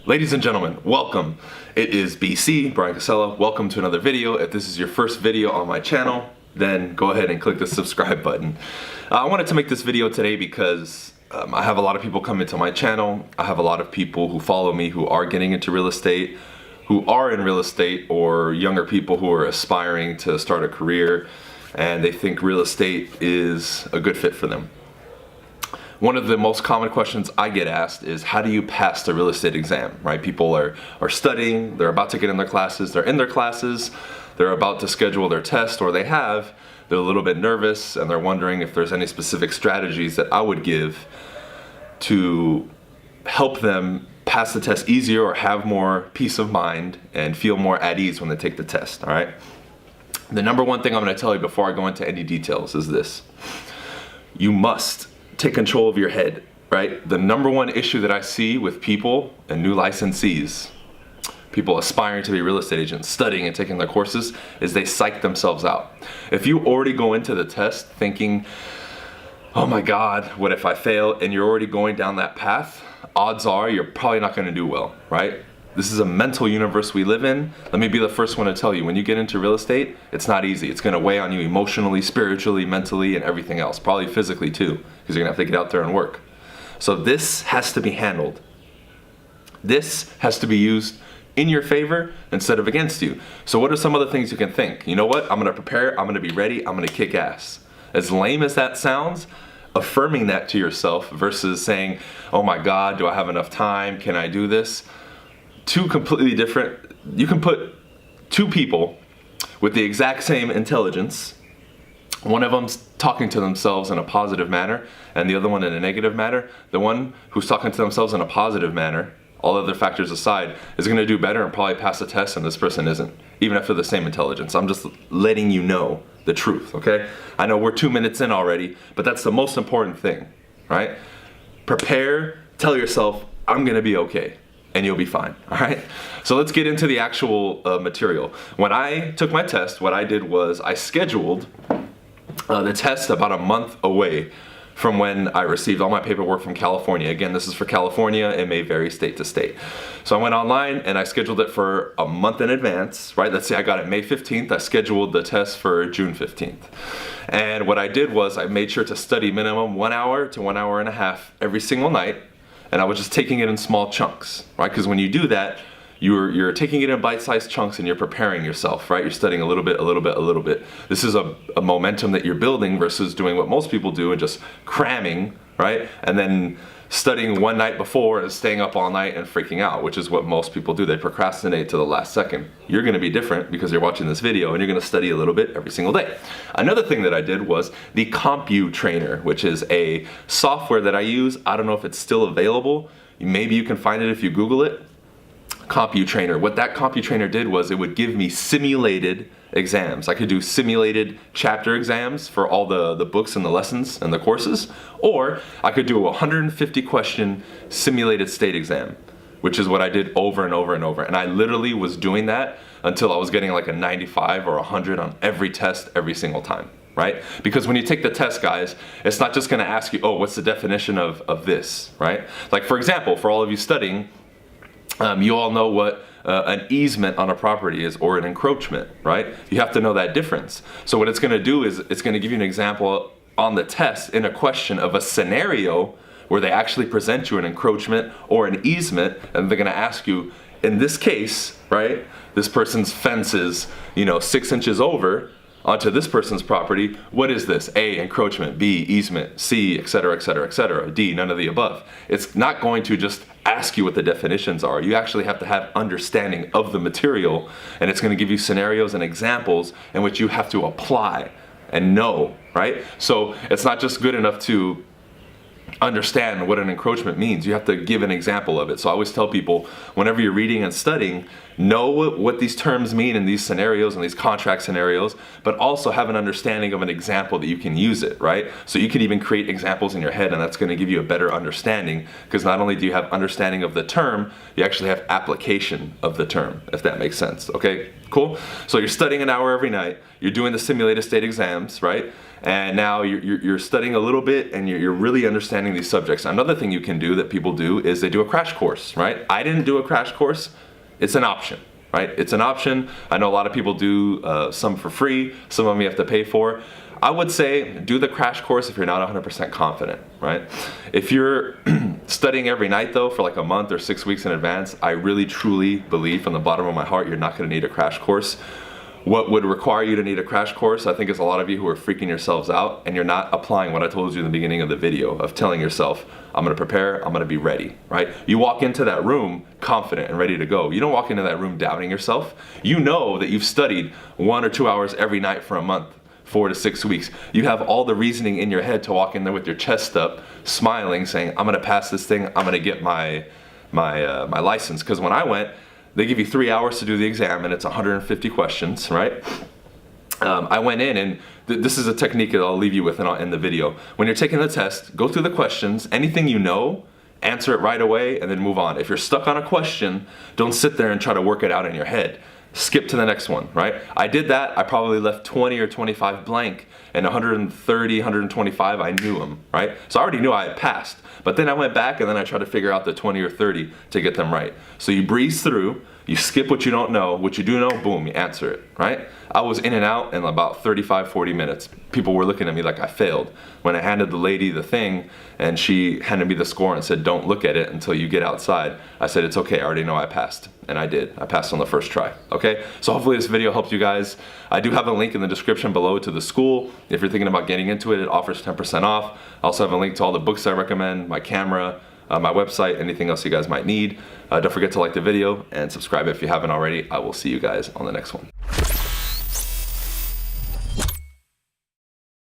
Ladies and gentlemen, welcome. It is BC, Bryan Casella. Welcome to another video. If this is your first video on my channel, then go ahead and click the subscribe button. I wanted to make this video today because I have a lot of people come into my channel. I have a lot of people who follow me who are getting into real estate, who are in real estate, or younger people who are aspiring to start a career and they think real estate is a good fit for them. One of the most common questions I get asked is, how do you pass the real estate exam, right? People are studying, they're about to get in their classes, they're in their classes, they're about to schedule their test, or they're a little bit nervous, and they're wondering if there's any specific strategies that I would give to help them pass the test easier or have more peace of mind and feel more at ease when they take the test, all right? The number one thing I'm gonna tell you before I go into any details is this. You must take control of your head, right? The number one issue that I see with people and new licensees, people aspiring to be real estate agents, studying and taking their courses, is they psych themselves out. If you already go into the test thinking, oh my God, what if I fail? And you're already going down that path, odds are you're probably not gonna do well, right? This is a mental universe we live in. Let me be the first one to tell you, when you get into real estate, it's not easy. It's gonna weigh on you emotionally, spiritually, mentally, and everything else, probably physically too, because you're gonna have to get out there and work. So this has to be handled. This has to be used in your favor instead of against you. So what are some other things you can think? You know what, I'm gonna prepare, I'm gonna be ready, I'm gonna kick ass. As lame as that sounds, affirming that to yourself versus saying, oh my God, do I have enough time? Can I do this? Two completely different, you can put two people with the exact same intelligence, one of them's talking to themselves in a positive manner and the other one in a negative manner. The one who's talking to themselves in a positive manner, all other factors aside, is gonna do better and probably pass the test, and this person isn't, even after the same intelligence. I'm just letting you know the truth, okay? I know we're 2 minutes in already, but that's the most important thing, right? Prepare, tell yourself, I'm gonna be okay. And you'll be fine, all right? So let's get into the actual material. When I took my test, what I did was I scheduled the test about a month away from when I received all my paperwork from California. Again, this is for California. It may vary state to state. So I went online and I scheduled it for a month in advance, right? Let's say I got it May 15th. I scheduled the test for June 15th. And what I did was I made sure to study minimum 1 hour to 1.5 hours every single night. And I was just taking it in small chunks, right? Because when you do that, you're taking it in bite-sized chunks and you're preparing yourself, right? You're studying a little bit, a little bit, a little bit. This is a momentum that you're building versus doing what most people do and just cramming, right? And then studying one night before and staying up all night and freaking out, which is what most people do. They procrastinate to the last second. You're gonna be different because you're watching this video and you're gonna study a little bit every single day. Another thing that I did was the CompuTrainer, which is a software that I use. I don't know if it's still available. Maybe you can find it if you Google it. CompuTrainer. What that CompuTrainer did was it would give me simulated exams. I could do simulated chapter exams for all the books and the lessons and the courses, or I could do a 150 question simulated state exam, which is what I did over and over and over. And I literally was doing that until I was getting like a 95 or 100 on every test every single time, right? Because when you take the test, guys, it's not just gonna ask you, oh, what's the definition of this, right? Like for example, for all of you studying, you all know what an easement on a property is, or an encroachment, right? You have to know that difference. So what it's gonna do is it's gonna give you an example on the test in a question of a scenario where they actually present you an encroachment or an easement, and they're gonna ask you, in this case, right, this person's fence is, 6 inches over onto this person's property. What is this? A, encroachment, B, easement, C, et cetera, et cetera, et cetera. D, none of the above. It's not going to just ask you what the definitions are. You actually have to have understanding of the material, and it's going to give you scenarios and examples in which you have to apply and know, right? So it's not just good enough to understand what an encroachment means. You have to give an example of it. So I always tell people, whenever you're reading and studying, know what these terms mean in these scenarios and these contract scenarios, but also have an understanding of an example that you can use it, right? So you can even create examples in your head, and that's going to give you a better understanding, because not only do you have understanding of the term, you actually have application of the term, if that makes sense. Okay, cool? So you're studying an hour every night, you're doing the simulated state exams, right? and now you're studying a little bit and you're really understanding these subjects. Another thing you can do that people do is they do a crash course, right? I didn't do a crash course. It's an option, right? It's an option. I know a lot of people do some for free, some of them you have to pay for. I would say do the crash course if you're not 100% confident, right? If you're studying every night though for like a month or 6 weeks in advance, I really truly believe from the bottom of my heart you're not going to need a crash course. What would require you to need a crash course, I think, is a lot of you who are freaking yourselves out and you're not applying what I told you in the beginning of the video of telling yourself, I'm gonna prepare, I'm gonna be ready, right? You walk into that room confident and ready to go. You don't walk into that room doubting yourself. You know that you've studied 1 or 2 hours every night for a month, 4 to 6 weeks. You have all the reasoning in your head to walk in there with your chest up, smiling, saying, I'm gonna pass this thing, I'm gonna get my license. Because when I went, they give you 3 hours to do the exam and it's 150 questions, right? I went in and this is a technique that I'll leave you with and I'll end the video. When you're taking the test, go through the questions, anything you know, answer it right away and then move on. If you're stuck on a question, don't sit there and try to work it out in your head. Skip to the next one, right? I did that, I probably left 20 or 25 blank and 130, 125, I knew them, right? So I already knew I had passed, but then I went back and then I tried to figure out the 20 or 30 to get them right. So you breeze through, you skip what you don't know, what you do know, boom, you answer it, right? I was in and out in about 35, 40 minutes. People were looking at me like I failed. When I handed the lady the thing and she handed me the score and said, don't look at it until you get outside, I said, it's okay, I already know I passed. And I did. I passed on the first try, okay? So hopefully this video helps you guys. I do have a link in the description below to the school. If you're thinking about getting into it, it offers 10% off. I also have a link to all the books I recommend, my camera, my website, anything else you guys might need. Don't forget to like the video and subscribe if you haven't already. I will see you guys on the next one.